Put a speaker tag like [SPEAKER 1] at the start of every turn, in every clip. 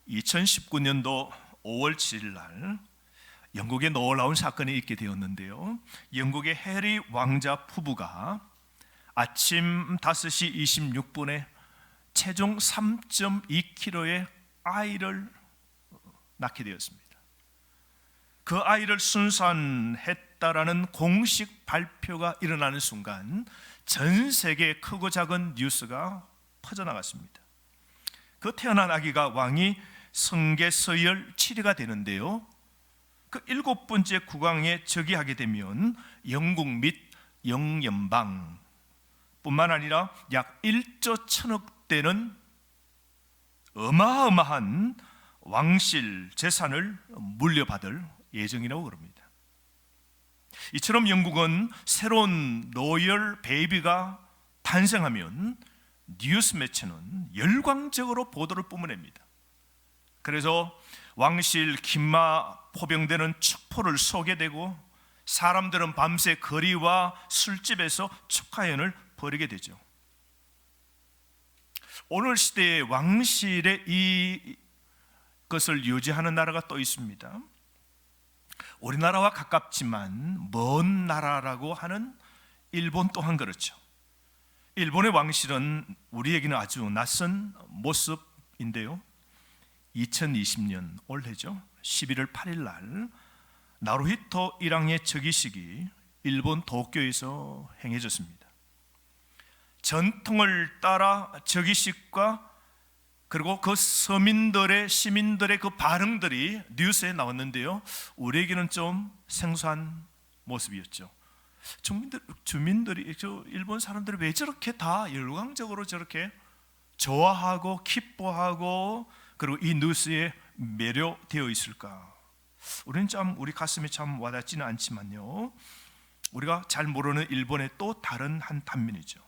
[SPEAKER 1] 2019년도 5월 7일 날 영국에 놀라운 사건이 있게 되었는데요. 영국의 해리 왕자 부부가 아침 5시 26분에 체중 3.2kg의 아이를 낳게 되었습니다. 그 아이를 순산했다라는 공식 발표가 일어나는 순간 전 세계에 크고 작은 뉴스가 퍼져나갔습니다. 그 태어난 아기가 왕이 성계서열 7위가 되는데요, 그 7번째 국왕에 즉위하게 되면 영국 및 영연방 뿐만 아니라 약 1조 1천억 되는 어마어마한 왕실 재산을 물려받을 예정이라고 그럽니다. 이처럼 영국은 새로운 로열 베이비가 탄생하면 뉴스 매체는 열광적으로 보도를 뿜어냅니다. 그래서 왕실 긴마 포병대는 축포를 쏘게 되고 사람들은 밤새 거리와 술집에서 축하연을 벌이게 되죠. 오늘 시대의 왕실의 이것을 유지하는 나라가 또 있습니다. 우리나라와 가깝지만 먼 나라라고 하는 일본 또한 그렇죠. 일본의 왕실은 우리에게는 아주 낯선 모습인데요, 2020년 올해죠, 11월 8일 날 나루히토 1왕의 즉위식이 일본 도쿄에서 행해졌습니다. 전통을 따라 즉위식과 그리고 그 시민들의 그 반응들이 뉴스에 나왔는데요, 우리에게는 좀 생소한 모습이었죠. 주민들이 일본 사람들이 왜 저렇게 다 열광적으로 저렇게 좋아하고 기뻐하고 그리고 이 뉴스에 매료되어 있을까? 우리는 우리 가슴에 참 와닿지는 않지만요, 우리가 잘 모르는 일본의 또 다른 한 단면이죠.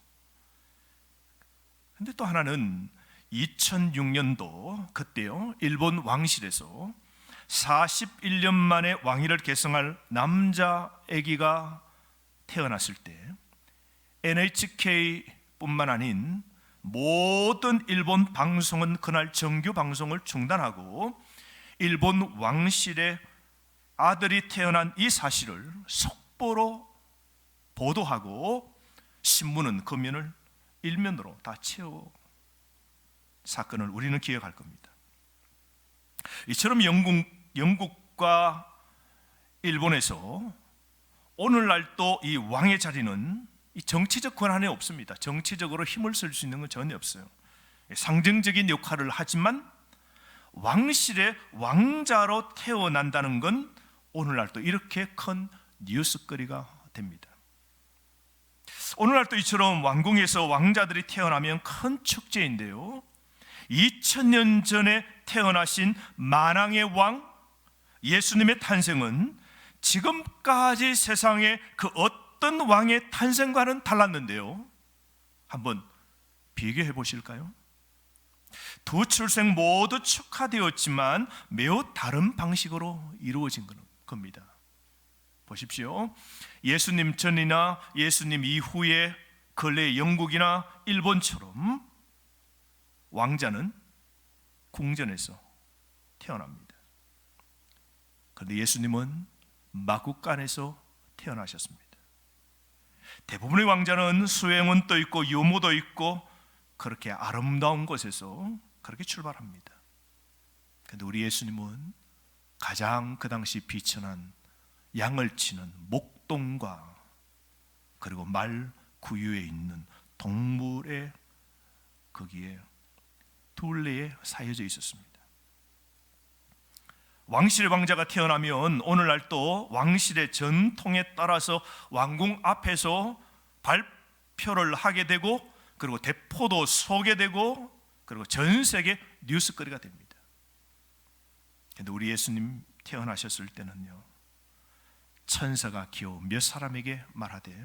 [SPEAKER 1] 근데 또 하나는 2006년도 그때요, 일본 왕실에서 41년 만에 왕위를 계승할 남자 아기가 태어났을 때 NHK뿐만 아닌 모든 일본 방송은 그날 정규 방송을 중단하고 일본 왕실의 아들이 태어난 이 사실을 속보로 보도하고 신문은 그 면을 일면으로 다 채워 사건을 우리는 기억할 겁니다. 이처럼 영국과 일본에서 오늘날 또 이 왕의 자리는 이 정치적 권한에 없습니다. 정치적으로 힘을 쓸 수 있는 건 전혀 없어요. 상징적인 역할을 하지만 왕실의 왕자로 태어난다는 건 오늘날 또 이렇게 큰 뉴스거리가 됩니다. 오늘날 또 이처럼 왕궁에서 왕자들이 태어나면 큰 축제인데요, 2000년 전에 태어나신 만왕의 왕 예수님의 탄생은 지금까지 세상에 그 어떤 왕의 탄생과는 달랐는데요, 한번 비교해 보실까요? 두 출생 모두 축하되었지만 매우 다른 방식으로 이루어진 겁니다. 보십시오. 예수님 전이나 예수님 이후에 근래 영국이나 일본처럼 왕자는 궁전에서 태어납니다. 그런데 예수님은 마국간에서 태어나셨습니다. 대부분의 왕자는 수행원도 있고 유모도 있고 그렇게 아름다운 곳에서 그렇게 출발합니다. 그런데 우리 예수님은 가장 그 당시 비천한 양을 치는 목동과 그리고 말 구유에 있는 동물의 거기에 둘레에 사여져 있었습니다. 왕실의 왕자가 태어나면 오늘날 또 왕실의 전통에 따라서 왕궁 앞에서 발표를 하게 되고 그리고 대포도 쏘게 되고 그리고 전 세계 뉴스거리가 됩니다. 그런데 우리 예수님 태어나셨을 때는요, 천사가 기어 몇 사람에게 말하되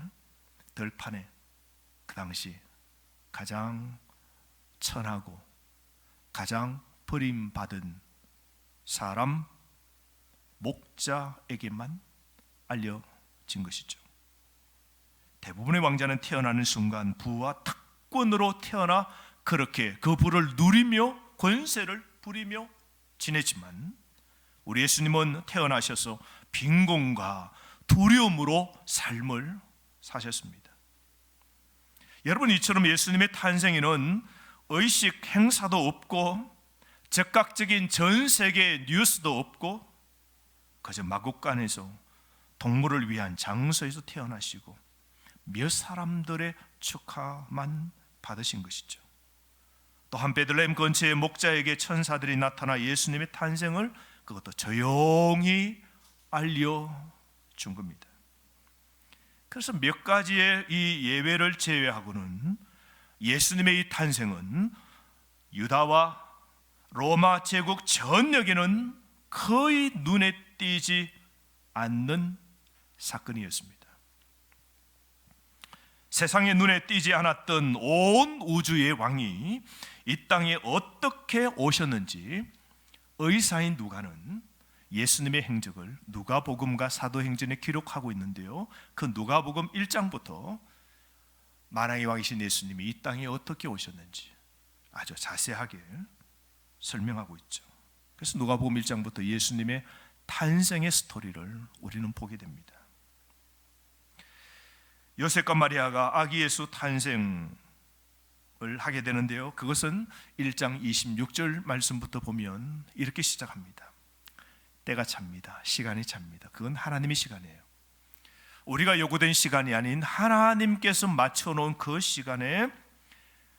[SPEAKER 1] 들판에 그 당시 가장 천하고 가장 버림받은 사람 목자에게만 알려진 것이죠. 대부분의 왕자는 태어나는 순간 부와 특권으로 태어나 그렇게 그 부를 누리며 권세를 부리며 지냈지만 우리 예수님은 태어나셔서 빈곤과 두려움으로 삶을 사셨습니다. 여러분, 이처럼 예수님의 탄생에는 의식 행사도 없고 즉각적인 전 세계 뉴스도 없고 그저 마국간에서 동물을 위한 장소에서 태어나시고 몇 사람들의 축하만 받으신 것이죠. 또한 베들레헴 근처의 목자에게 천사들이 나타나 예수님의 탄생을 그것도 조용히 알려준 겁니다. 그래서 몇 가지의 이 예외를 제외하고는 예수님의 이 탄생은 유다와 로마 제국 전역에는 거의 눈에 띄지 않는 사건이었습니다. 세상에 눈에 띄지 않았던 온 우주의 왕이 이 땅에 어떻게 오셨는지 의사인 누가는 예수님의 행적을 누가복음과 사도행전에 기록하고 있는데요, 그 누가복음 1장부터 만왕의 왕이신 예수님이 이 땅에 어떻게 오셨는지 아주 자세하게 설명하고 있죠. 그래서 누가복음 1장부터 예수님의 탄생의 스토리를 우리는 보게 됩니다. 요셉과 마리아가 아기 예수 탄생을 하게 되는데요, 그것은 1장 26절 말씀부터 보면 이렇게 시작합니다. 때가 찹니다. 시간이 찹니다. 그건 하나님의 시간이에요. 우리가 요구된 시간이 아닌 하나님께서 맞춰놓은 그 시간에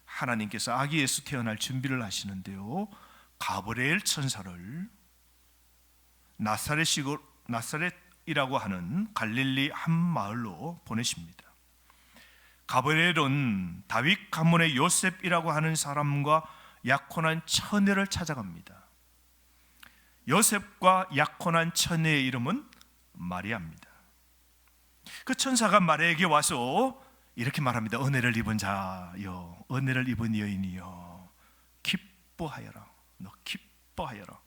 [SPEAKER 1] 하나님께서 아기 예수 태어날 준비를 하시는데요, 가브리엘 천사를 나사렛이라고 하는 갈릴리 한 마을로 보내십니다. 가브리엘은 다윗 가문의 요셉이라고 하는 사람과 약혼한 처녀를 찾아갑니다. 요셉과 약혼한 처녀의 이름은 마리아입니다. 그 천사가 마리아에게 와서 이렇게 말합니다. 은혜를 입은 자여, 은혜를 입은 여인이여, 기뻐하여라. 너 기뻐하여라.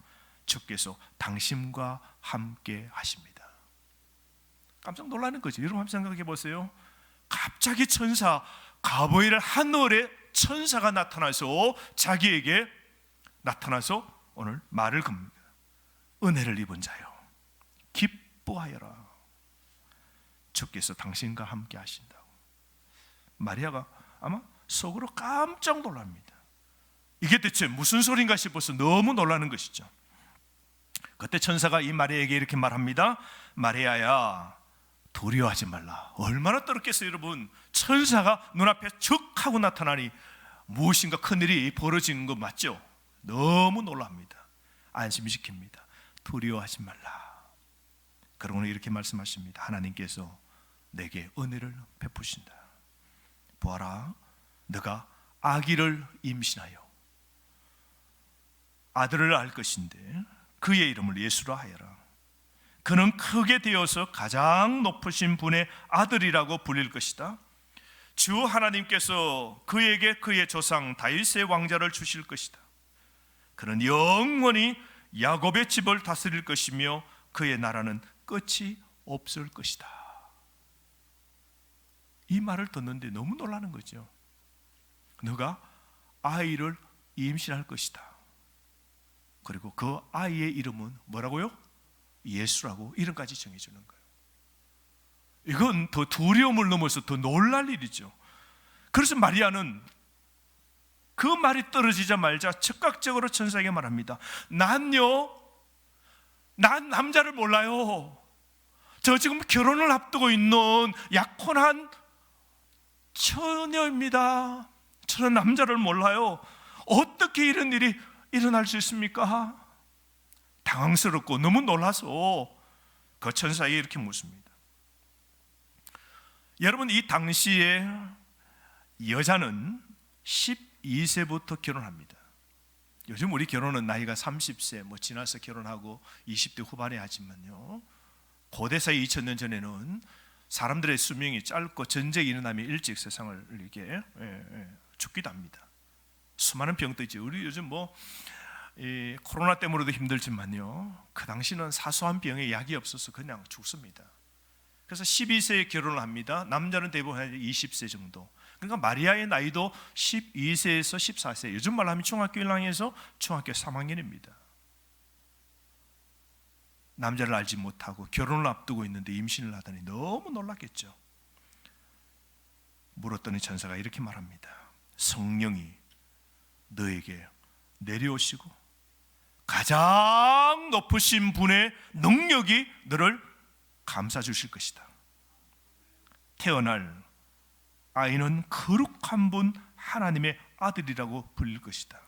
[SPEAKER 1] 주께서 당신과 함께 하십니다. 깜짝 놀라는 거죠. 여러분 한번 생각해 보세요. 갑자기 천사 가브리엘 하늘에 천사가 나타나서 자기에게 나타나서 오늘 말을 겁니다. 은혜를 입은 자요, 기뻐하여라. 주께서 당신과 함께 하신다고. 마리아가 아마 속으로 깜짝 놀랍니다. 이게 대체 무슨 소린가 싶어서 너무 놀라는 것이죠. 그때 천사가 이 마리아에게 이렇게 말합니다. 마리아야, 두려워하지 말라. 얼마나 떨었겠어요, 여러분. 천사가 눈앞에 쭉 하고 나타나니 무엇인가 큰일이 벌어지는 거 맞죠? 너무 놀랍니다. 안심시킵니다. 두려워하지 말라. 그러고는 이렇게 말씀하십니다. 하나님께서 내게 은혜를 베푸신다. 보아라, 너가 아기를 임신하여 아들을 낳을 것인데 그의 이름을 예수라 하여라. 그는 크게 되어서 가장 높으신 분의 아들이라고 불릴 것이다. 주 하나님께서 그에게 그의 조상 다윗의 왕자를 주실 것이다. 그는 영원히 야곱의 집을 다스릴 것이며 그의 나라는 끝이 없을 것이다. 이 말을 듣는데 너무 놀라는 거죠. 너가 아이를 임신할 것이다. 그리고 그 아이의 이름은 뭐라고요? 예수라고 이름까지 정해주는 거예요. 이건 더 두려움을 넘어서 더 놀랄 일이죠. 그래서 마리아는 그 말이 떨어지자마자 즉각적으로 천사에게 말합니다. 난 남자를 몰라요. 저 지금 결혼을 앞두고 있는 약혼한 처녀입니다. 저는 남자를 몰라요. 어떻게 이런 일이 일어날 수 있습니까? 당황스럽고 너무 놀라서 그 천사에게 이렇게 묻습니다. 여러분, 이 당시에 여자는 12세부터 결혼합니다. 요즘 우리 결혼은 나이가 30세 지나서 결혼하고 20대 후반에 하지만요, 고대사의 2000년 전에는 사람들의 수명이 짧고 전쟁이 일어나면 일찍 세상을 이렇게 죽기도 합니다. 수많은 병도 있죠. 우리 요즘 코로나 때문에도 힘들지만요, 그 당시는 사소한 병에 약이 없어서 그냥 죽습니다. 그래서 12세에 결혼을 합니다. 남자는 대부분 20세 정도. 그러니까 마리아의 나이도 12세에서 14세, 요즘 말로 하면 중학교 1학년에서 중학교 3학년입니다. 남자를 알지 못하고 결혼을 앞두고 있는데 임신을 하다니 너무 놀랐겠죠. 물었더니 천사가 이렇게 말합니다. 성령이 너에게 내려오시고 가장 높으신 분의 능력이 너를 감싸 주실 것이다. 태어날 아이는 거룩한 분 하나님의 아들이라고 불릴 것이다.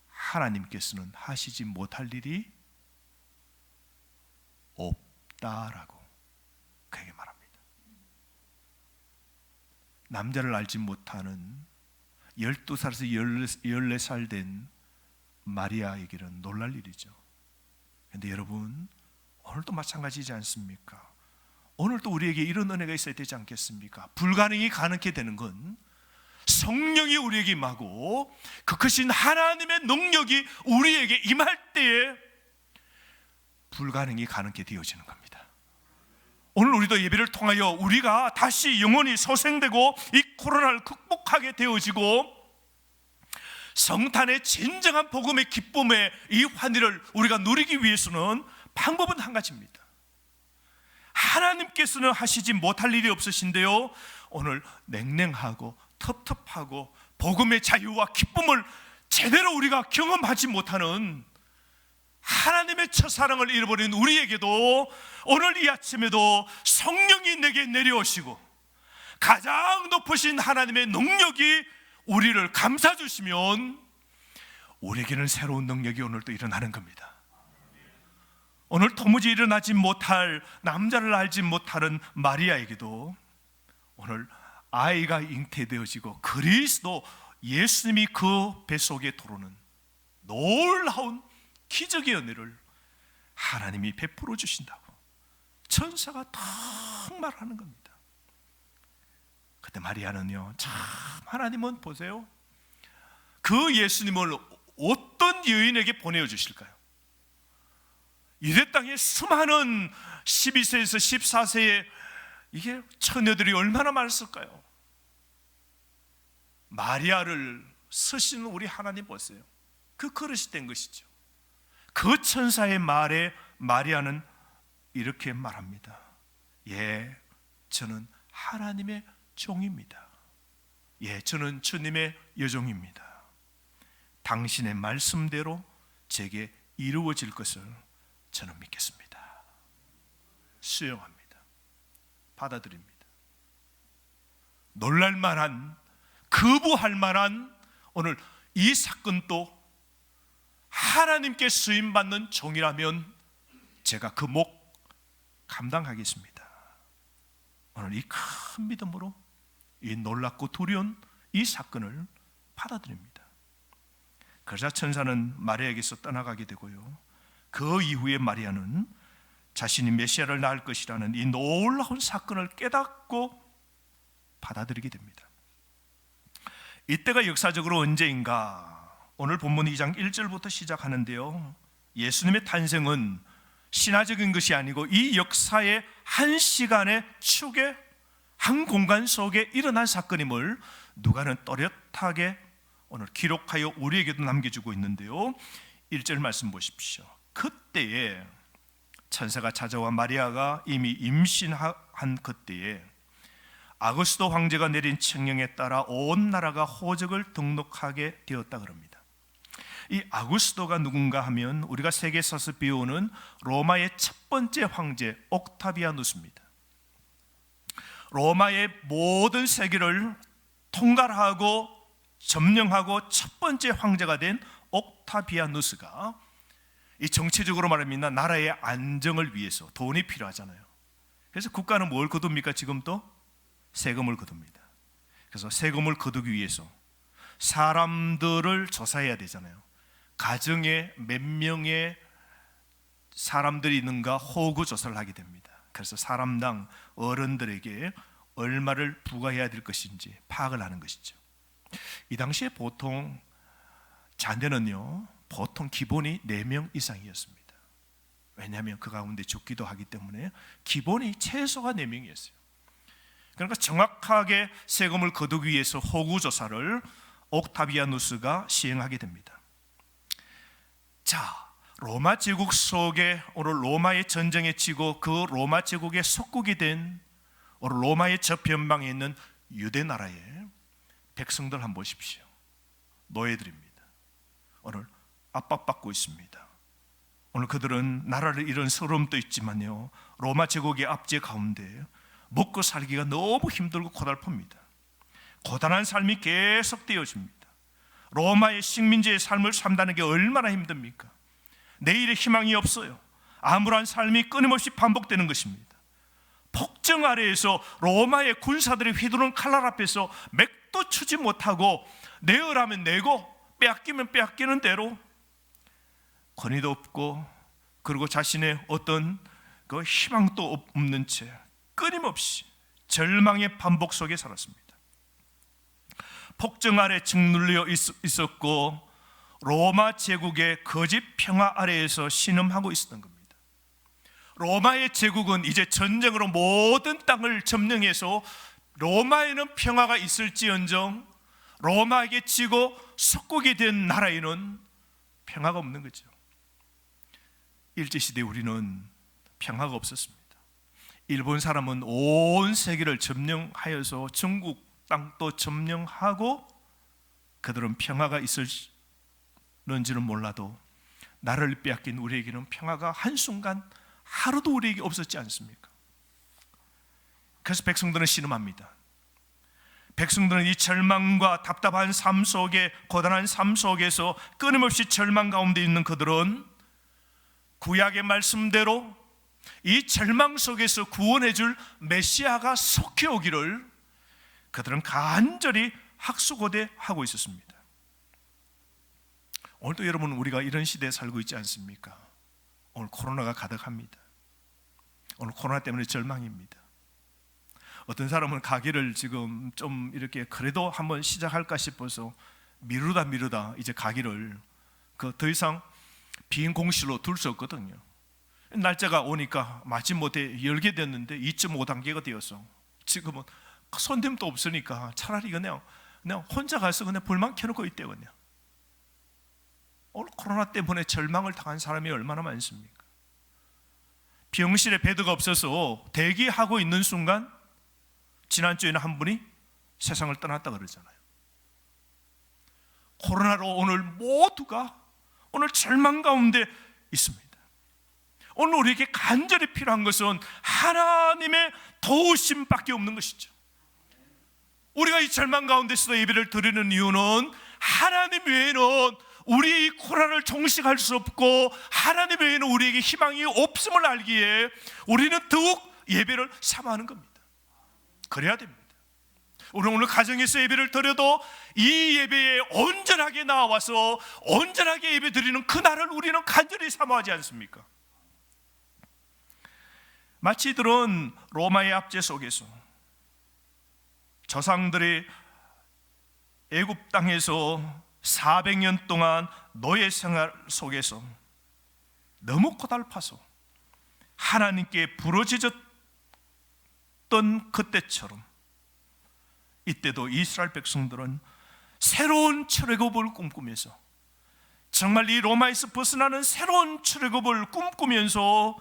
[SPEAKER 1] 하나님께서는 하시지 못할 일이 없다라고 그에게 말합니다. 남자를 알지 못하는 12살에서 14살 된 마리아에게는 놀랄 일이죠. 그런데 여러분, 오늘도 마찬가지지 않습니까? 오늘도 우리에게 이런 은혜가 있어야 되지 않겠습니까? 불가능이 가능케 되는 건 성령이 우리에게 임하고 그 크신 하나님의 능력이 우리에게 임할 때에 불가능이 가능케 되어지는 겁니다. 오늘 우리도 예배를 통하여 우리가 다시 영원히 소생되고 이 코로나를 극복하게 되어지고 성탄의 진정한 복음의 기쁨의 이 환희를 우리가 누리기 위해서는 방법은 한 가지입니다. 하나님께서는 하시지 못할 일이 없으신데요, 오늘 냉랭하고 텁텁하고 복음의 자유와 기쁨을 제대로 우리가 경험하지 못하는 하나님의 첫사랑을 잃어버린 우리에게도 오늘 이 아침에도 성령이 내게 내려오시고 가장 높으신 하나님의 능력이 우리를 감싸주시면 우리에게는 새로운 능력이 오늘 또 일어나는 겁니다. 오늘 도무지 일어나지 못할, 남자를 알지 못하는 마리아에게도 오늘 아이가 잉태되어지고 그리스도 예수님이 그 뱃속에 들어오는 놀라운 기적의 은혜를 하나님이 베풀어 주신다고 천사가 딱 말하는 겁니다. 그때 마리아는요, 참 하나님은 보세요, 그 예수님을 어떤 여인에게 보내주실까요? 유대 땅에 수많은 12세에서 14세의 이게 처녀들이 얼마나 많았을까요? 마리아를 쓰시는 우리 하나님 보세요. 그 그릇이 된 것이죠. 그 천사의 말에 마리아는 이렇게 말합니다. 예, 저는 하나님의 종입니다. 예, 저는 주님의 여종입니다. 당신의 말씀대로 제게 이루어질 것을 저는 믿겠습니다. 수용합니다. 받아들입니다. 놀랄만한, 거부할 만한 오늘 이 사건도 하나님께 쓰임받는 종이라면 제가 그 목 감당하겠습니다. 오늘 이 큰 믿음으로 이 놀랍고 두려운 이 사건을 받아들입니다. 그러자 천사는 마리아에게서 떠나가게 되고요, 그 이후에 마리아는 자신이 메시아를 낳을 것이라는 이 놀라운 사건을 깨닫고 받아들이게 됩니다. 이때가 역사적으로 언제인가? 오늘 본문 2장 1절부터 시작하는데요, 예수님의 탄생은 신화적인 것이 아니고 이 역사의 한 시간의 축의 한 공간 속에 일어난 사건임을 누가는 또렷하게 오늘 기록하여 우리에게도 남겨주고 있는데요, 1절 말씀 보십시오. 그때에 천사가 찾아와 마리아가 이미 임신한 그때에 아구스도 황제가 내린 칙령에 따라 온 나라가 호적을 등록하게 되었다 그럽니다. 이 아구스도가 누군가 하면 우리가 세계사에서 배우는 로마의 첫 번째 황제 옥타비아누스입니다. 로마의 모든 세계를 통괄하고 점령하고 첫 번째 황제가 된 옥타비아누스가 이 정치적으로 말하면 나라의 안정을 위해서 돈이 필요하잖아요. 그래서 국가는 뭘 거둡니까? 지금도 세금을 거둡니다. 그래서 세금을 거두기 위해서 사람들을 조사해야 되잖아요. 가정에 몇 명의 사람들이 있는가 호구 조사를 하게 됩니다. 그래서 사람당 어른들에게 얼마를 부과해야 될 것인지 파악을 하는 것이죠. 이 당시에 보통 자녀는요, 보통 기본이 4명 이상이었습니다. 왜냐하면 그 가운데 죽기도 하기 때문에 기본이 최소가 4명이었어요. 그러니까 정확하게 세금을 거두기 위해서 호구 조사를 옥타비아누스가 시행하게 됩니다. 자, 로마 제국 속에 오늘 로마의 전쟁에 지고 그 로마 제국의 속국이 된 오늘 로마의 저편방에 있는 유대 나라의 백성들 한번 보십시오. 노예들입니다. 오늘 압박받고 있습니다. 오늘 그들은 나라를 잃은 서러움도 있지만요, 로마 제국의 압제 가운데 먹고 살기가 너무 힘들고 고달픕니다. 고단한 삶이 계속되어집니다. 로마의 식민지의 삶을 산다는 게 얼마나 힘듭니까? 내일의 희망이 없어요. 암울한 삶이 끊임없이 반복되는 것입니다. 폭정 아래에서 로마의 군사들이 휘두른 칼날 앞에서 맥도 추지 못하고 내어라면 내고 빼앗기면 빼앗기는 대로 권위도 없고, 그리고 자신의 어떤 그 희망도 없는 채 끊임없이 절망의 반복 속에 살았습니다. 폭정 아래 짓눌려 있었고 로마 제국의 거짓 평화 아래에서 신음하고 있었던 겁니다. 로마의 제국은 이제 전쟁으로 모든 땅을 점령해서 로마에는 평화가 있을지언정 로마에게 지고 속국이 된 나라에는 평화가 없는 거죠. 일제시대에 우리는 평화가 없었습니다. 일본 사람은 온 세계를 점령하여서 중국 땅도 점령하고 그들은 평화가 있을는지는 몰라도 나를 빼앗긴 우리에게는 평화가 한순간 하루도 우리에게 없었지 않습니까? 그래서 백성들은 신음합니다. 백성들은 이 절망과 답답한 삶 속에, 고단한 삶 속에서 끊임없이 절망 가운데 있는 그들은 구약의 말씀대로 이 절망 속에서 구원해 줄 메시아가 속히 오기를 그들은 간절히 학수고대하고 있었습니다. 오늘도 여러분, 우리가 이런 시대에 살고 있지 않습니까? 오늘 코로나가 가득합니다. 오늘 코로나 때문에 절망입니다. 어떤 사람은 가게를 지금 좀 이렇게 그래도 한번 시작할까 싶어서 미루다 이제 가게를 더 이상 빈 공실로 둘 수 없거든요. 날짜가 오니까 마지못해 열게 됐는데 2.5단계가 되어서 지금은 손님도 없으니까 차라리 그냥 혼자 가서 그냥 불만 켜놓고 있대요. 그냥 오늘 코로나 때문에 절망을 당한 사람이 얼마나 많습니까? 병실에 베드가 없어서 대기하고 있는 순간 지난주에는 한 분이 세상을 떠났다 그러잖아요. 코로나로 오늘 모두가 오늘 절망 가운데 있습니다. 오늘 우리에게 간절히 필요한 것은 하나님의 도우심밖에 없는 것이죠. 우리가 이 절망 가운데서도 예배를 드리는 이유는 하나님 외에는 우리 이 코로나를 종식할 수 없고 하나님 외에는 우리에게 희망이 없음을 알기에 우리는 더욱 예배를 사모하는 겁니다. 그래야 됩니다. 우리는 오늘 가정에서 예배를 드려도 이 예배에 온전하게 나와서 온전하게 예배 드리는 그날을 우리는 간절히 사모하지 않습니까? 마치 이들은 로마의 압제 속에서 조상들이 애굽 땅에서 400년 동안 노예 생활 속에서 너무 고달파서 하나님께 부르짖었던 그때처럼 이때도 이스라엘 백성들은 새로운 출애굽을 꿈꾸면서, 정말 이 로마에서 벗어나는 새로운 출애굽을 꿈꾸면서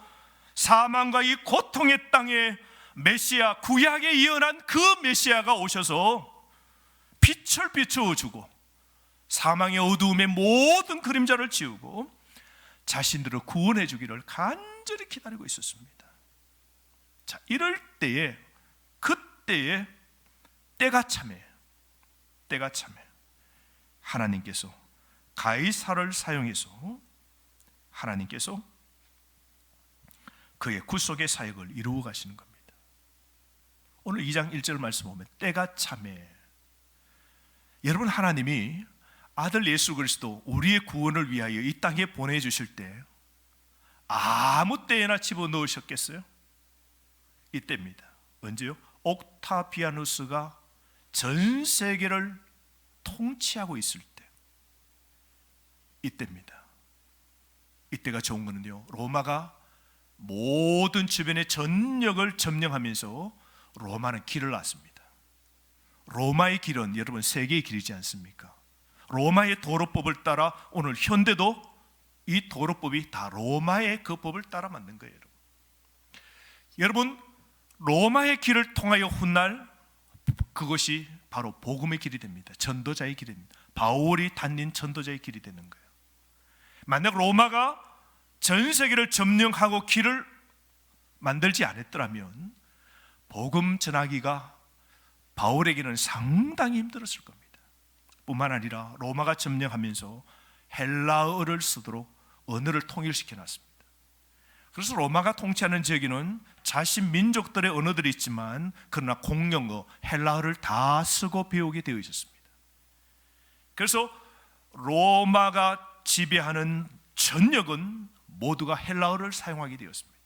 [SPEAKER 1] 사망과 이 고통의 땅에 메시아, 구약에 예언한 그 메시아가 오셔서 빛을 비추어주고 사망의 어두움의 모든 그림자를 지우고 자신들을 구원해 주기를 간절히 기다리고 있었습니다. 자, 이럴 때에, 그때에 때가 참해 하나님께서 가이사를 사용해서 하나님께서 그의 구속의 사역을 이루어 가시는 겁니다. 오늘 2장 1절 말씀 보면 때가 참해. 여러분, 하나님이 아들 예수 그리스도 우리의 구원을 위하여 이 땅에 보내주실 때 아무 때에나 집어넣으셨겠어요? 이때입니다. 언제요? 옥타비아누스가 전 세계를 통치하고 있을 때, 이때입니다. 이때가 좋은 거는요, 로마가 모든 주변의 전역을 점령하면서 로마는 길을 놨습니다. 로마의 길은 여러분 세계의 길이지 않습니까? 로마의 도로법을 따라 오늘 현대도 이 도로법이 다 로마의 그 법을 따라 만든 거예요. 여러분, 로마의 길을 통하여 훗날 그것이 바로 복음의 길이 됩니다. 전도자의 길이 됩니다. 바울이 다닌 전도자의 길이 되는 거예요. 만약 로마가 전 세계를 점령하고 길을 만들지 않았더라면 복음 전하기가 바울에게는 상당히 힘들었을 겁니다. 뿐만 아니라 로마가 점령하면서 헬라어를 쓰도록 언어를 통일시켜 놨습니다. 그래서 로마가 통치하는 지역에는 자신 민족들의 언어들이 있지만 그러나 공용어 헬라어를 다 쓰고 배우게 되어 있었습니다. 그래서 로마가 지배하는 전역은 모두가 헬라어를 사용하게 되었습니다.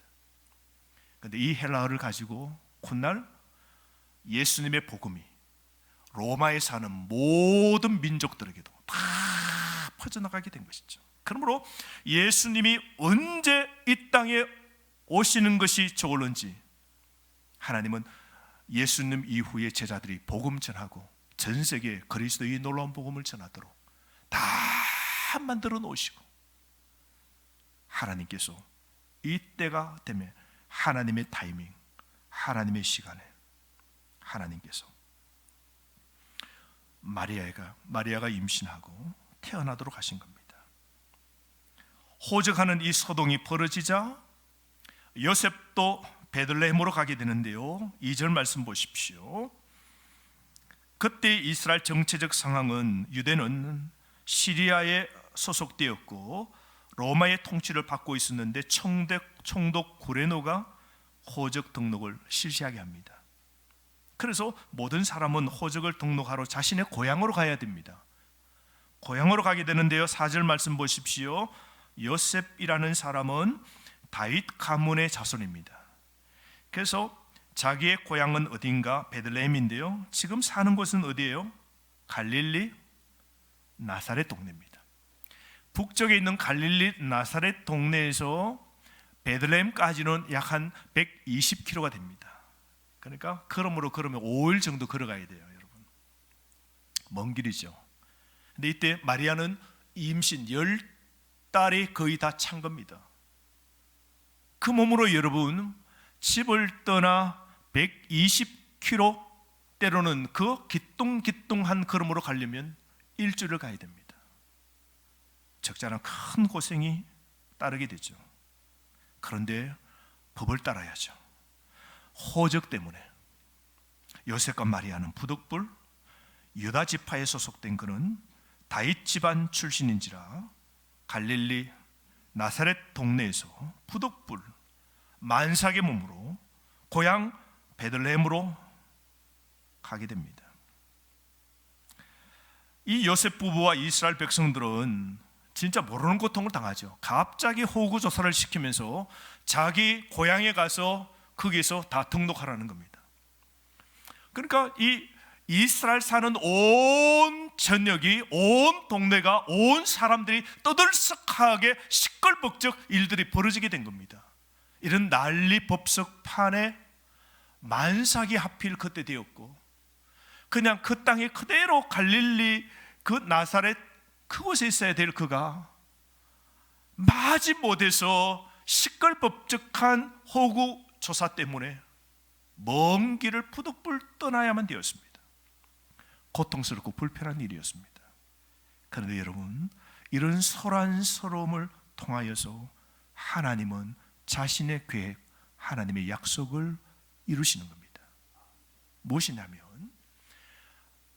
[SPEAKER 1] 그런데 이 헬라어를 가지고 훗날 예수님의 복음이 로마에 사는 모든 민족들에게도 다 퍼져나가게 된 것이죠. 그러므로 예수님이 언제 이 땅에 오시는 것이 좋을런지 하나님은 예수님 이후의 제자들이 복음 전하고 전 세계에 그리스도의 놀라운 복음을 전하도록 다 만들어 놓으시고, 하나님께서 이 때가 되면 하나님의 타이밍, 하나님의 시간에 하나님께서 마리아가 임신하고 태어나도록 하신 겁니다. 호적하는 이 소동이 벌어지자 요셉도 베들레헴으로 가게 되는데요, 2절 말씀 보십시오. 그때 이스라엘 정치적 상황은 유대는 시리아에 소속되었고 로마의 통치를 받고 있었는데 총독 구레노가 호적 등록을 실시하게 합니다. 그래서 모든 사람은 호적을 등록하러 자신의 고향으로 가야 됩니다. 고향으로 가게 되는데요, 4절 말씀 보십시오. 요셉이라는 사람은 다윗 가문의 자손입니다. 그래서 자기의 고향은 어딘가 베들레헴인데요, 지금 사는 곳은 어디예요? 갈릴리 나사렛 동네입니다. 북쪽에 있는 갈릴리 나사렛 동네에서 베들레헴까지는 약 한 120km가 됩니다. 그러니까 그러면 5일 정도 걸어가야 돼요, 여러분. 먼 길이죠. 근데 이때 마리아는 임신 10달이 거의 다 찬 겁니다. 그 몸으로 여러분 집을 떠나 120km 때로는 그 기똥기똥한 걸음으로 가려면 일주일을 가야 됩니다. 적잖은 큰 고생이 따르게 되죠. 그런데 법을 따라야죠. 호적 때문에 요셉과 마리아는 부득불 유다 지파에 소속된 그는 다윗 집안 출신인지라 갈릴리 나사렛 동네에서 부득불 만삭의 몸으로 고향 베들레헴으로 가게 됩니다. 이 요셉 부부와 이스라엘 백성들은 진짜 모르는 고통을 당하죠. 갑자기 호구 조사를 시키면서 자기 고향에 가서 거기서 다 등록하라는 겁니다. 그러니까 이 이스라엘 사는 온 전역이, 온 동네가, 온 사람들이 떠들썩하게 시끌벅적 일들이 벌어지게 된 겁니다. 이런 난리 법석판에 만삭이 하필 그때 되었고, 그냥 그 땅에 그대로 갈릴리 그 나사렛 그곳에 있어야 될 그가 마지못해서 시끌벅적한 호구 조사 때문에 먼 길을 부득불 떠나야만 되었습니다. 고통스럽고 불편한 일이었습니다. 그런데 여러분, 이런 소란스러움을 통하여서 하나님은 자신의 계획, 하나님의 약속을 이루시는 겁니다. 무엇이냐면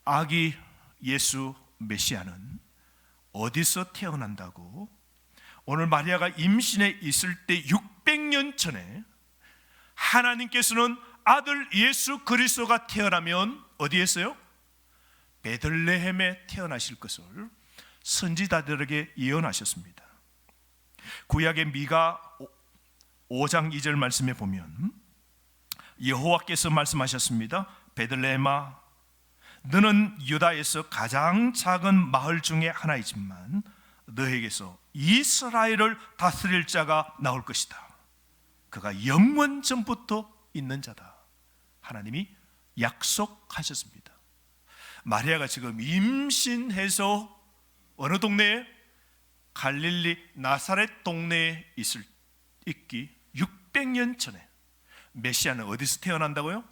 [SPEAKER 1] 아기 예수 메시아는 어디서 태어난다고? 오늘 마리아가 임신해 있을 때 600년 전에 하나님께서는 아들 예수 그리스도가 태어나면 어디에서요? 베들레헴에 태어나실 것을 선지자들에게 예언하셨습니다. 구약의 미가 5장 2절 말씀에 보면 여호와께서 말씀하셨습니다. 베들레헴아, 너는 유다에서 가장 작은 마을 중에 하나이지만 너에게서 이스라엘을 다스릴 자가 나올 것이다. 그가 영원 전부터 있는 자다. 하나님이 약속하셨습니다. 마리아가 지금 임신해서 어느 동네에? 갈릴리 나사렛 동네에 있기 600년 전에 메시아는 어디서 태어난다고요?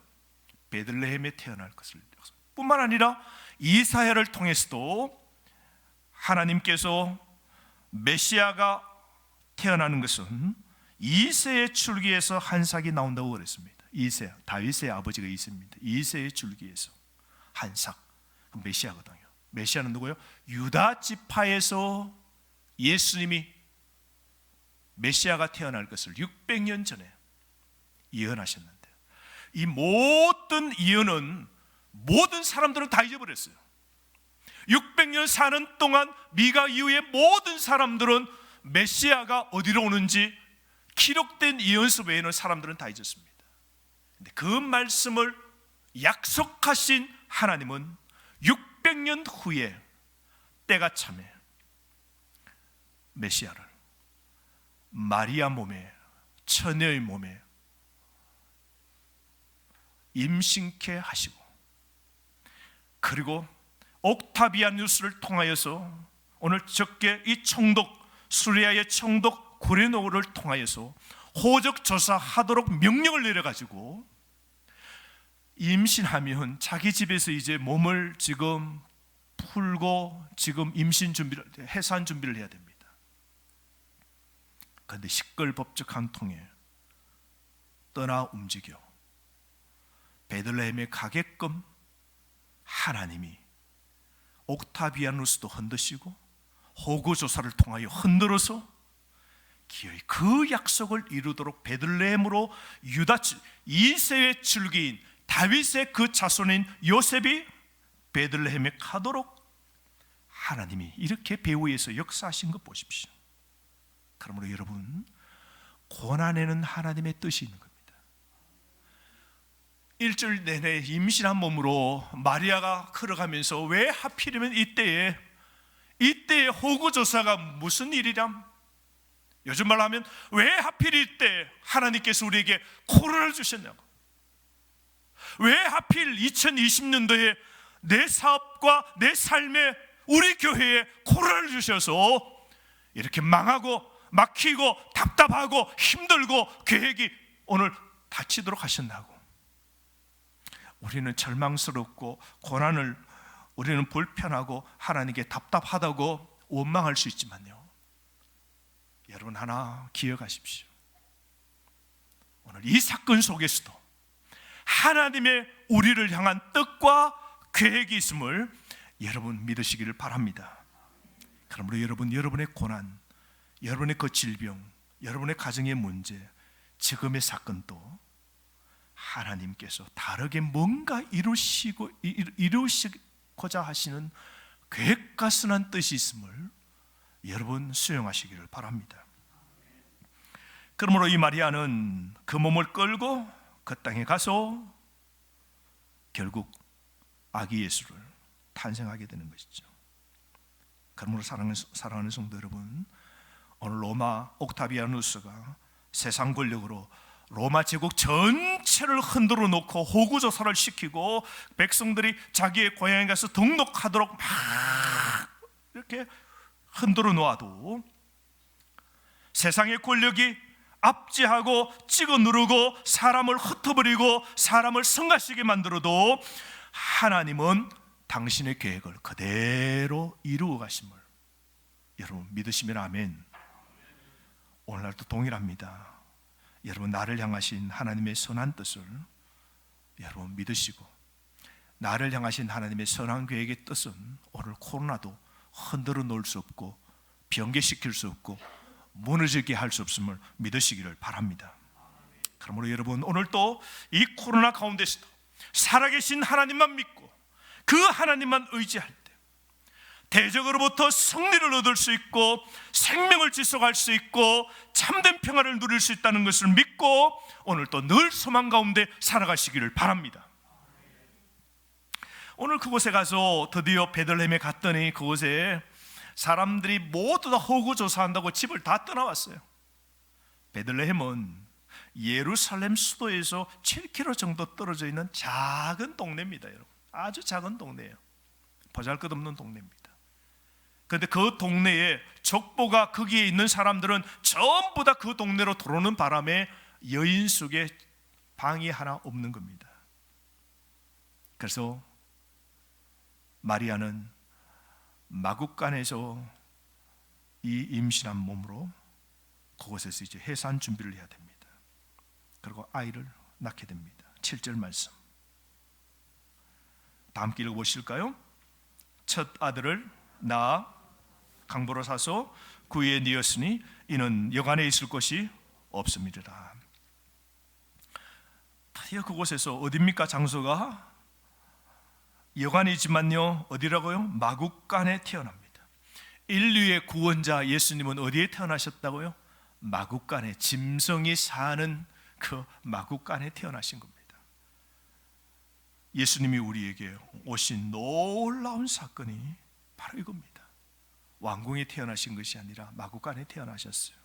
[SPEAKER 1] 베들레헴에 태어날 것을. 뿐만 아니라 이사야를 통해서도 하나님께서 메시아가 태어나는 것은 이새의 줄기에서 한 삭이 나온다고 그랬습니다. 이새, 다윗의 아버지가 이새입니다. 이새의 줄기에서 한 삭, 메시아거든요. 메시아는 누구예요? 유다 지파에서 예수님이 메시아가 태어날 것을 600년 전에 예언하셨는데, 이 모든 예언은 모든 사람들은 다 잊어버렸어요. 600년 사는 동안 미가 이후에 모든 사람들은 메시아가 어디로 오는지 기록된 예언서 외에는 사람들은 다 잊었습니다. 근데 그 말씀을 약속하신 하나님은 600년 후에 때가 참에 메시아를 마리아 몸에, 처녀의 몸에 임신케 하시고, 그리고 옥타비아누스를 통하여서 오늘 적게 이 총독, 수리아의 총독 구레노를 통하여서 호적 조사하도록 명령을 내려가지고 임신하면 자기 집에서 이제 몸을 지금 풀고 지금 임신 준비를, 해산 준비를 해야 됩니다. 그런데 시끌벅적한 통에 떠나 움직여 베들레헴에 가게끔 하나님이 옥타비아누스도 흔드시고 호구조사를 통하여 흔들어서 기어이 그 약속을 이루도록 베들레헴으로 유다 이새의 줄기인 다윗의 그 자손인 요셉이 베들레헴에 가도록 하나님이 이렇게 배후에서 역사하신 것 보십시오. 그러므로 여러분, 고난에는 하나님의 뜻이 있는 겁니다. 일주일 내내 임신한 몸으로 마리아가 걸어가면서 왜 하필이면 이때에 호구조사가 무슨 일이람? 요즘 말로 하면 왜 하필 이때 하나님께서 우리에게 코로나를 주셨냐고, 왜 하필 2020년도에 내 사업과 내 삶에 우리 교회에 코로나를 주셔서 이렇게 망하고 막히고 답답하고 힘들고 계획이 오늘 닫히도록 하셨나고. 우리는 절망스럽고 고난을, 우리는 불편하고 하나님께 답답하다고 원망할 수 있지만요, 여러분 하나 기억하십시오. 오늘 이 사건 속에서도 하나님의 우리를 향한 뜻과 계획이 있음을 여러분 믿으시기를 바랍니다. 그러므로 여러분, 여러분의 고난, 여러분의 그 질병, 여러분의 가정의 문제, 지금의 사건도 하나님께서 다르게 뭔가 이루시고자 하시는 계획과 선한 뜻이 있음을 여러분 수용하시기를 바랍니다. 그러므로 이 마리아는 그 몸을 끌고 그 땅에 가서 결국 아기 예수를 탄생하게 되는 것이죠. 그러므로 사랑하는 성도 여러분, 오늘 로마 옥타비아누스가 세상 권력으로 로마 제국 전체를 흔들어 놓고 호구조사를 시키고 백성들이 자기의 고향에 가서 등록하도록 막 이렇게 흔들어 놓아도 세상의 권력이 압제하고 찍어 누르고 사람을 흩어버리고 사람을 성가시게 만들어도 하나님은 당신의 계획을 그대로 이루어 가심을 여러분 믿으시면 아멘. 오늘날도 동일합니다. 여러분, 나를 향하신 하나님의 선한 뜻을 여러분 믿으시고, 나를 향하신 하나님의 선한 계획의 뜻은 오늘 코로나도 흔들어 놓을 수 없고 변개시킬 수 없고 무너지게 할 수 없음을 믿으시기를 바랍니다. 그러므로 여러분, 오늘 또 이 코로나 가운데서도 살아계신 하나님만 믿고 그 하나님만 의지할 때 대적으로부터 승리를 얻을 수 있고 생명을 지속할 수 있고 참된 평화를 누릴 수 있다는 것을 믿고 오늘 또 늘 소망 가운데 살아가시기를 바랍니다. 오늘 그곳에 가서 드디어 베들레헴에 갔더니 그곳에 사람들이 모두 다 호구조사한다고 집을 다 떠나왔어요. 베들레헴은 예루살렘 수도에서 7km 정도 떨어져 있는 작은 동네입니다. 여러분, 아주 작은 동네예요. 보잘것없는 동네입니다. 그런데 그 동네에 족보가 거기에 있는 사람들은 전부 다 그 동네로 들어오는 바람에 여인 속에 방이 하나 없는 겁니다. 그래서 마리아는 마구간에서 이 임신한 몸으로 그곳에서 이제 해산 준비를 해야 됩니다. 그리고 아이를 낳게 됩니다. 7절 말씀 다 함께 읽어보실까요? 첫 아들을 낳아 강보로 사서 그 위에 뉘었으니 이는 여간에 있을 것이 없음이리라. 드디어 그곳에서 어디입니까? 장소가 여간이지만요, 어디라고요? 마구간에 태어납니다. 인류의 구원자 예수님은 어디에 태어나셨다고요? 마구간에, 짐승이 사는 그 마구간에 태어나신 겁니다. 예수님이 우리에게 오신 놀라운 사건이 바로 이겁니다. 왕궁에 태어나신 것이 아니라 마구간에 태어나셨어요.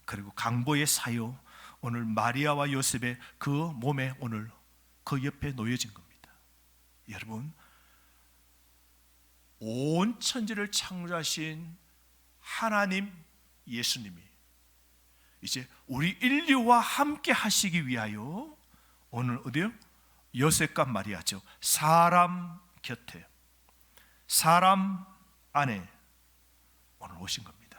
[SPEAKER 1] 그리고 강보의 사요, 오늘 마리아와 요셉의 그 몸에 오늘 그 옆에 놓여진 겁니다. 여러분, 온 천지를 창조하신 하나님 예수님이 이제 우리 인류와 함께 하시기 위하여 오늘 어디요? 요셉과 마리아죠. 사람 곁에, 사람 안에 오늘 오신 겁니다.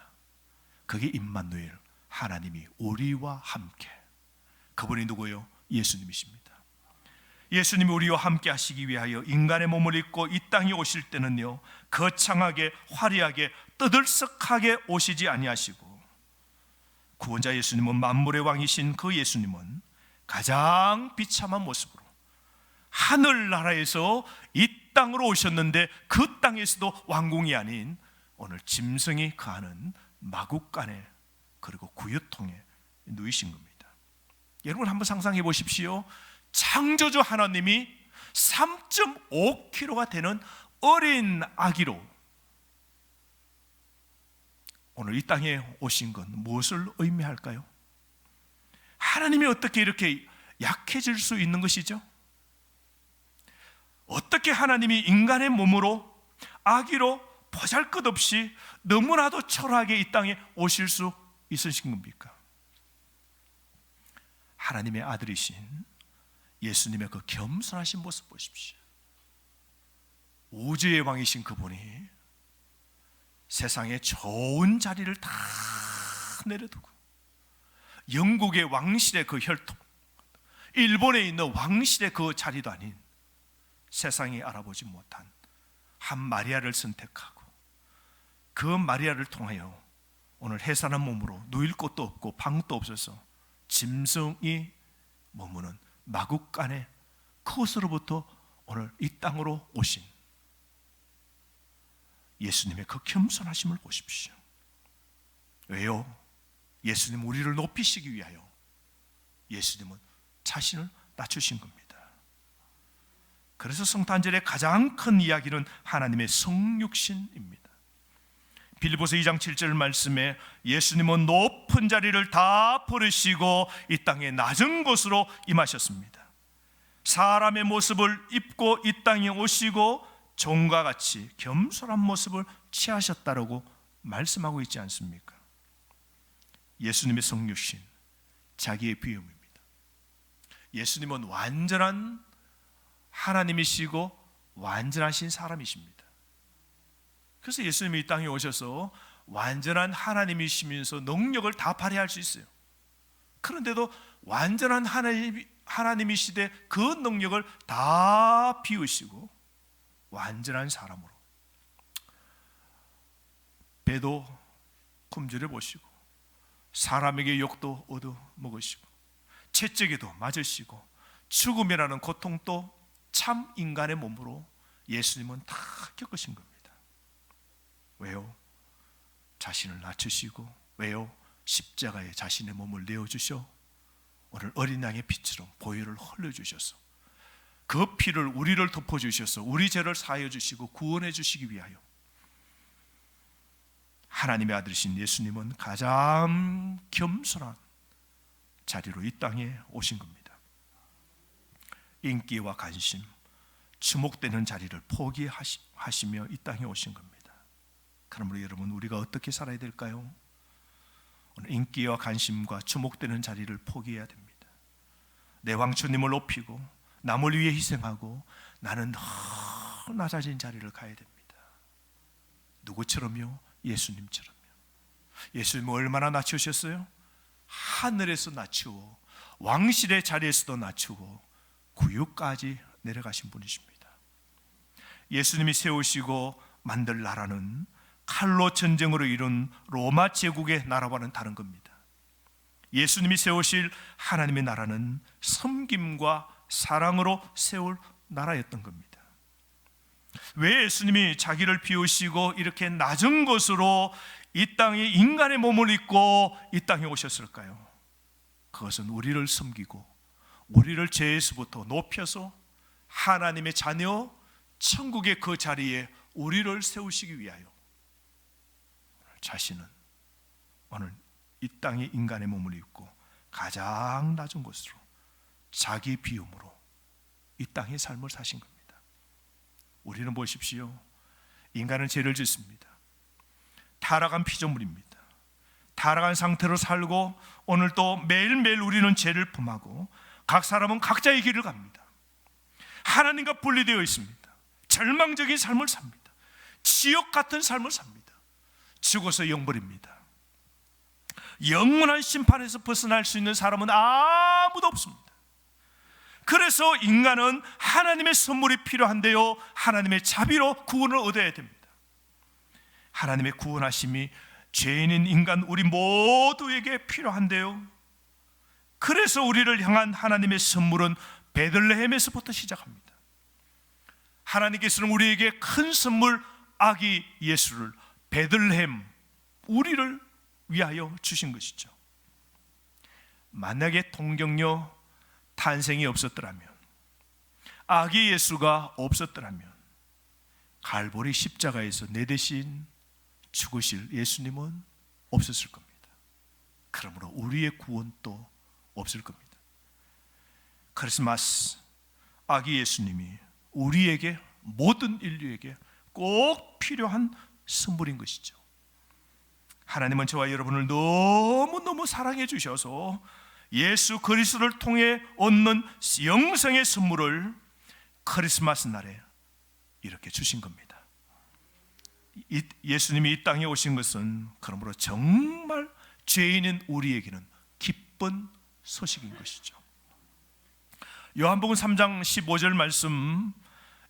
[SPEAKER 1] 그게 임마누엘, 하나님이 우리와 함께. 그분이 누구요? 예수님이십니다. 예수님이 우리와 함께 하시기 위하여 인간의 몸을 입고 이 땅에 오실 때는요, 거창하게 화려하게 떠들썩하게 오시지 아니하시고, 구원자 예수님은 만물의 왕이신 그 예수님은 가장 비참한 모습으로 하늘나라에서 이 땅으로 오셨는데 그 땅에서도 왕궁이 아닌 오늘 짐승이 거하는 마구간에 그리고 구유통에 누이신 겁니다. 여러분 한번 상상해 보십시오. 창조주 하나님이 3.5kg가 되는 어린 아기로 오늘 이 땅에 오신 건 무엇을 의미할까요? 하나님이 어떻게 이렇게 약해질 수 있는 것이죠? 어떻게 하나님이 인간의 몸으로 아기로 보잘것없이 너무나도 초라하게 이 땅에 오실 수 있으신 겁니까? 하나님의 아들이신 예수님의 그 겸손하신 모습 보십시오. 우주의 왕이신 그분이 세상에 좋은 자리를 다 내려두고 영국의 왕실의 그 혈통, 일본에 있는 왕실의 그 자리도 아닌 세상이 알아보지 못한 한 마리아를 선택하고 그 마리아를 통하여 오늘 해산한 몸으로 누일 곳도 없고 방도 없어서 짐승이 머무는 마구간에 그것으로부터 오늘 이 땅으로 오신 예수님의 그 겸손하심을 보십시오. 왜요? 예수님 우리를 높이시기 위하여 예수님은 자신을 낮추신 겁니다. 그래서 성탄절의 가장 큰 이야기는 하나님의 성육신입니다. 빌립보서 2장 7절 말씀에 예수님은 높은 자리를 다 버리시고 이 땅의 낮은 곳으로 임하셨습니다. 사람의 모습을 입고 이 땅에 오시고 종과 같이 겸손한 모습을 취하셨다라고 말씀하고 있지 않습니까? 예수님의 성육신, 자기의 비움입니다. 예수님은 완전한 하나님이시고 완전하신 사람이십니다. 그래서 예수님이 이 땅에 오셔서 완전한 하나님이시면서 능력을 다 발휘할 수 있어요. 그런데도 완전한 하나님이시되 그 능력을 다 비우시고 완전한 사람으로 배도 굶주려 보시고 사람에게 욕도 얻어먹으시고 채찍에도 맞으시고 죽음이라는 고통도 참 인간의 몸으로 예수님은 다 겪으신 겁니다. 왜요? 자신을 낮추시고, 왜요? 십자가에 자신의 몸을 내어주셔 오늘 어린 양의 피처럼 보혈을 흘려주셔서 그 피를 우리를 덮어주셔서 우리 죄를 사하여 주시고 구원해 주시기 위하여 하나님의 아들이신 예수님은 가장 겸손한 자리로 이 땅에 오신 겁니다. 인기와 관심, 주목되는 자리를 포기하시며 이 땅에 오신 겁니다. 그러므로 여러분, 우리가 어떻게 살아야 될까요? 오늘 인기와 관심과 주목되는 자리를 포기해야 됩니다. 내 왕초님을 높이고 남을 위해 희생하고 나는 더 낮아진 자리를 가야 됩니다. 누구처럼요? 예수님처럼요. 예수님은 얼마나 낮추셨어요? 하늘에서 낮추고 왕실의 자리에서도 낮추고 구유까지 내려가신 분이십니다. 예수님이 세우시고 만들 나라는 칼로 전쟁으로 이룬 로마 제국의 나라와는 다른 겁니다. 예수님이 세우실 하나님의 나라는 섬김과 사랑으로 세울 나라였던 겁니다. 왜 예수님이 자기를 비우시고 이렇게 낮은 곳으로 이 땅에 인간의 몸을 입고 이 땅에 오셨을까요? 그것은 우리를 섬기고 우리를 죄에서부터 높여서 하나님의 자녀 천국의 그 자리에 우리를 세우시기 위하여 자신은 오늘 이 땅에 인간의 몸을 입고 가장 낮은 곳으로 자기 비움으로 이 땅의 삶을 사신 겁니다. 우리는 보십시오. 인간은 죄를 짓습니다. 타락한 피조물입니다. 타락한 상태로 살고 오늘 또 매일매일 우리는 죄를 범하고 각 사람은 각자의 길을 갑니다. 하나님과 분리되어 있습니다. 절망적인 삶을 삽니다. 지옥 같은 삶을 삽니다. 죽어서 영벌입니다. 영원한 심판에서 벗어날 수 있는 사람은 아무도 없습니다. 그래서 인간은 하나님의 선물이 필요한데요, 하나님의 자비로 구원을 얻어야 됩니다. 하나님의 구원하심이 죄인인 인간 우리 모두에게 필요한데요, 그래서 우리를 향한 하나님의 선물은 베들레헴에서부터 시작합니다. 하나님께서는 우리에게 큰 선물 아기 예수를 베들레헴, 우리를 위하여 주신 것이죠. 만약에 동정녀 탄생이 없었더라면, 아기 예수가 없었더라면 갈보리 십자가에서 내 대신 죽으실 예수님은 없었을 겁니다. 그러므로 우리의 구원도 없을 겁니다. 크리스마스 아기 예수님이 우리에게, 모든 인류에게 꼭 필요한 선물인 것이죠. 하나님은 저와 여러분을 너무너무 사랑해 주셔서 예수 그리스도를 통해 얻는 영생의 선물을 크리스마스 날에 이렇게 주신 겁니다. 예수님이 이 땅에 오신 것은 그러므로 정말 죄인인 우리에게는 기쁜 소식인 것이죠. 요한복음 3장 15절 말씀,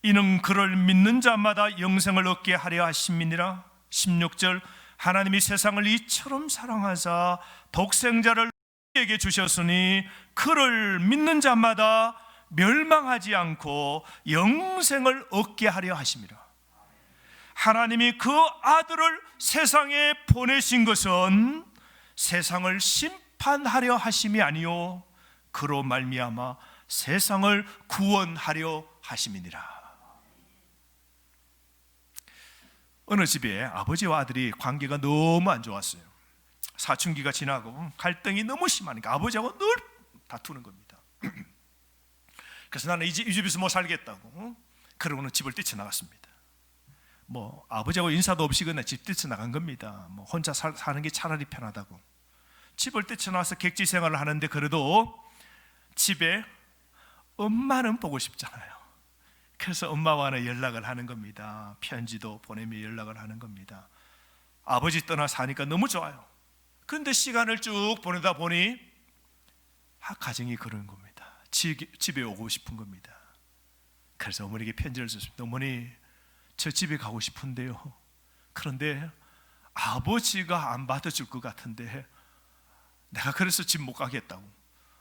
[SPEAKER 1] 이는 그를 믿는 자마다 영생을 얻게 하려 하심이니라. 16절, 하나님이 세상을 이처럼 사랑하사 독생자를 우리에게 주셨으니 그를 믿는 자마다 멸망하지 않고 영생을 얻게 하려 하심이라. 하나님이 그 아들을 세상에 보내신 것은 세상을 심판하려 하심이 아니요 그로 말미암아 세상을 구원하려 하심이니라. 어느 집에 아버지와 아들이 관계가 너무 안 좋았어요. 사춘기가 지나고 갈등이 너무 심하니까 아버지하고 늘 다투는 겁니다. 그래서 나는 이 집에서 못 살겠다고, 그러고는 집을 뛰쳐나갔습니다. 뭐 아버지하고 인사도 없이 그냥 집 뛰쳐나간 겁니다. 뭐 혼자 사는 게 차라리 편하다고 집을 뛰쳐나와서 객지 생활을 하는데, 그래도 집에 엄마는 보고 싶잖아요. 그래서 엄마와는 연락을 하는 겁니다. 편지도 보내며 연락을 하는 겁니다. 아버지 떠나 사니까 너무 좋아요. 그런데 시간을 쭉 보내다 보니 가정이 그런 겁니다. 집에 오고 싶은 겁니다. 그래서 어머니에게 편지를 썼습니다. 어머니, 저 집에 가고 싶은데요, 그런데 아버지가 안 받아줄 것 같은데 내가 그래서 집 못 가겠다고,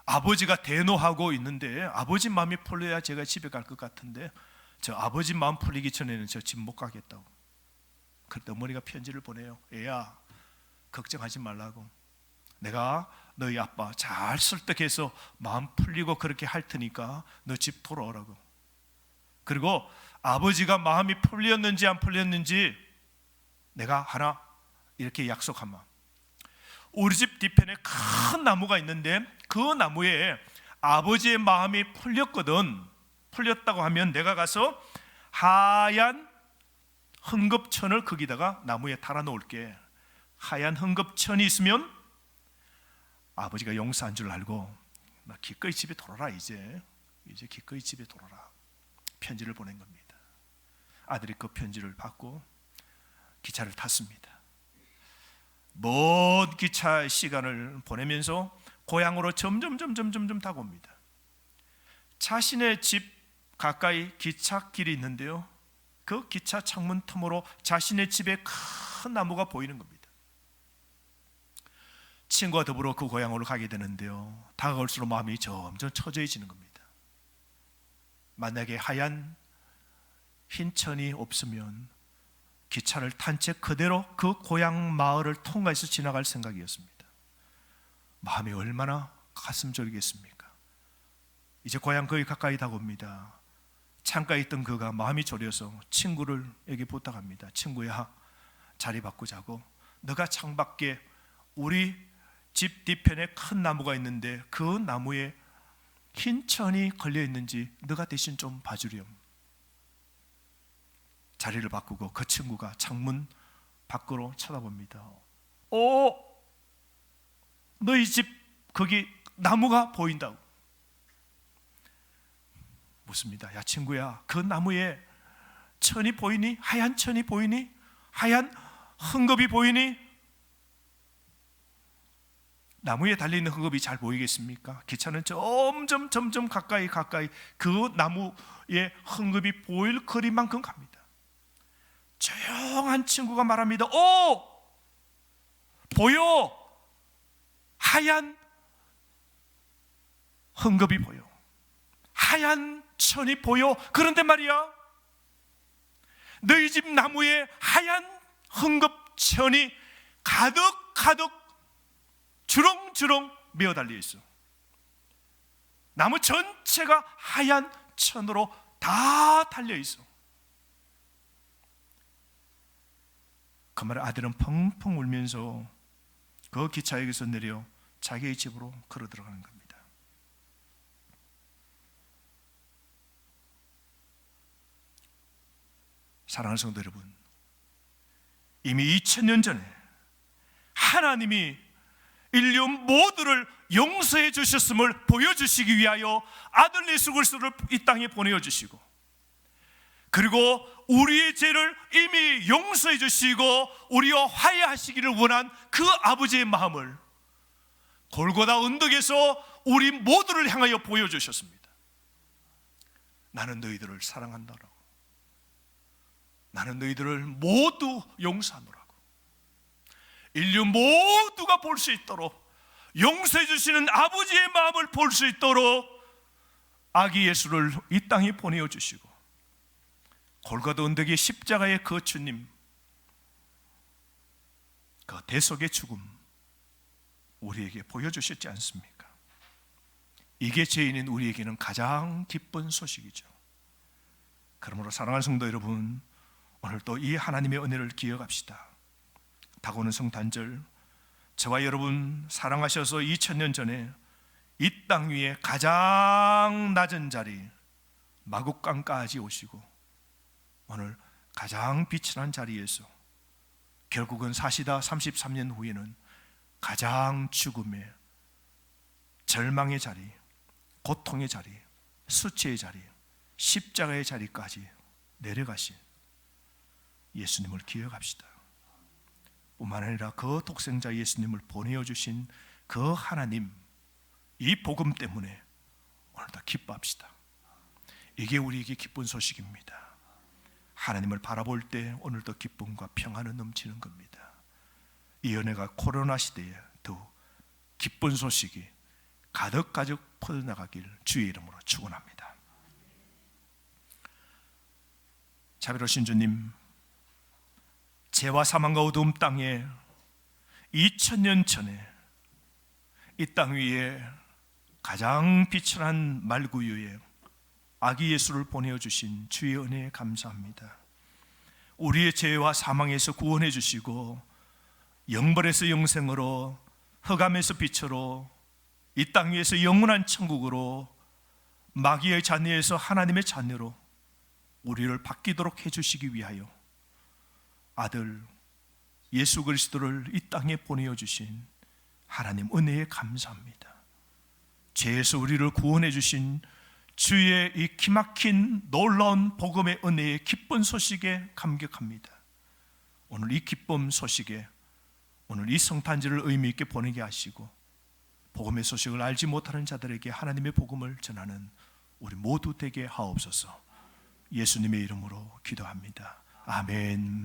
[SPEAKER 1] 아버지가 대노하고 있는데 아버지 마음이 풀려야 제가 집에 갈 것 같은데 저 아버지 마음 풀리기 전에는 저 집 못 가겠다고. 그때 어머니가 편지를 보내요. 애야, 걱정하지 말라고, 내가 너희 아빠 잘 설득해서 마음 풀리고 그렇게 할 테니까 너 집 돌아오라고. 그리고 아버지가 마음이 풀렸는지 안 풀렸는지 내가 하나 이렇게 약속하마. 우리 집 뒤편에 큰 나무가 있는데 그 나무에 아버지의 마음이 풀렸거든. 풀렸다고 하면 내가 가서 하얀 흥겁천을 거기다가 나무에 달아 놓을게. 하얀 흥겁천이 있으면 아버지가 용서한 줄 알고 기꺼이 집에 돌아라. 이제 기꺼이 집에 돌아라. 편지를 보낸 겁니다. 아들이 그 편지를 받고 기차를 탔습니다. 먼 기차 시간을 보내면서 고향으로 점점 다가옵니다. 자신의 집 가까이 기찻길이 있는데요, 그 기차 창문 틈으로 자신의 집에 큰 나무가 보이는 겁니다. 친구와 더불어 그 고향으로 가게 되는데요, 다가갈수록 마음이 점점 처져지는 겁니다. 만약에 하얀 흰 천이 없으면 기차를 탄 채 그대로 그 고향 마을을 통과해서 지나갈 생각이었습니다. 마음이 얼마나 가슴 졸이겠습니까? 이제 고향 거의 가까이 다가옵니다. 창가에 있던 그가 마음이 졸여서 친구에게 부탁합니다. 친구야, 자리 바꾸자고. 너가 창밖에 우리 집 뒤편에 큰 나무가 있는데 그 나무에 흰 천이 걸려 있는지 너가 대신 좀 봐주렴. 자리를 바꾸고 그 친구가 창문 밖으로 쳐다봅니다. 너희 집 거기 나무가 보인다고. 묻습니다. 야 친구야, 그 나무에 천이 보이니? 하얀 천이 보이니? 하얀 헝겊이 보이니? 나무에 달려있는 헝겊이 잘 보이겠습니까? 기차는 점점 가까이 그 나무의 헝겊이 보일 거리만큼 갑니다. 조용한 친구가 말합니다. 보여! 하얀 헝겊이 보여. 하얀 천이 보여. 그런데 말이야, 너희 집 나무에 하얀 헝겊천이 가득 주렁주렁 메어 달려 있어. 나무 전체가 하얀 천으로 다 달려 있어. 그 말에 아들은 펑펑 울면서 그 기차역에서 내려 자기의 집으로 걸어 들어가는 겁니다. 사랑하는 성도 여러분, 이미 2000년 전에 하나님이 인류 모두를 용서해 주셨음을 보여주시기 위하여 아들 예수 그리스도를 이 땅에 보내주시고, 그리고 우리의 죄를 이미 용서해 주시고 우리와 화해하시기를 원한 그 아버지의 마음을 골고다 언덕에서 우리 모두를 향하여 보여주셨습니다. 나는 너희들을 사랑한다라고. 나는 너희들을 모두 용서하노라고. 인류 모두가 볼 수 있도록, 용서해 주시는 아버지의 마음을 볼 수 있도록 아기 예수를 이 땅에 보내어 주시고, 골고다 언덕의 십자가의 그 주님, 그 대속의 죽음 우리에게 보여주셨지 않습니까? 이게 죄인인 우리에게는 가장 기쁜 소식이죠. 그러므로 사랑하는 성도 여러분, 오늘 또 이 하나님의 은혜를 기억합시다. 다가오는 성탄절, 저와 여러분 사랑하셔서 2000년 전에 이 땅 위에 가장 낮은 자리 마국간까지 오시고 오늘 가장 빛이 난 자리에서 결국은 사시다 33년 후에는 가장 죽음의, 절망의 자리, 고통의 자리, 수치의 자리, 십자가의 자리까지 내려가신 예수님을 기억합시다. 뿐만 아니라 그 독생자 예수님을 보내어주신 그 하나님, 이 복음 때문에 오늘도 기뻐합시다. 이게 우리에게 기쁜 소식입니다. 하나님을 바라볼 때 오늘도 기쁨과 평안은 넘치는 겁니다. 이 은혜가 코로나 시대에 더욱 기쁜 소식이 가득 퍼져나가길 주의 이름으로 축원합니다. 자비로우신 주님, 죄와 사망과 어두움 땅에 2000년 전에 이 땅 위에 가장 빛이 난 말구유에 아기 예수를 보내어 주신 주의 은혜에 감사합니다. 우리의 죄와 사망에서 구원해 주시고 영벌에서 영생으로, 흑암에서 빛으로, 이 땅 위에서 영원한 천국으로, 마귀의 자녀에서 하나님의 자녀로 우리를 바뀌도록 해주시기 위하여 아들 예수 그리스도를 이 땅에 보내어 주신 하나님 은혜에 감사합니다. 죄에서 우리를 구원해 주신 주의 이 기막힌 놀라운 복음의 은혜의 기쁜 소식에 감격합니다. 오늘 이 기쁨 소식에 오늘 이 성탄절을 의미 있게 보내게 하시고 복음의 소식을 알지 못하는 자들에게 하나님의 복음을 전하는 우리 모두 되게 하옵소서. 예수님의 이름으로 기도합니다. 아멘.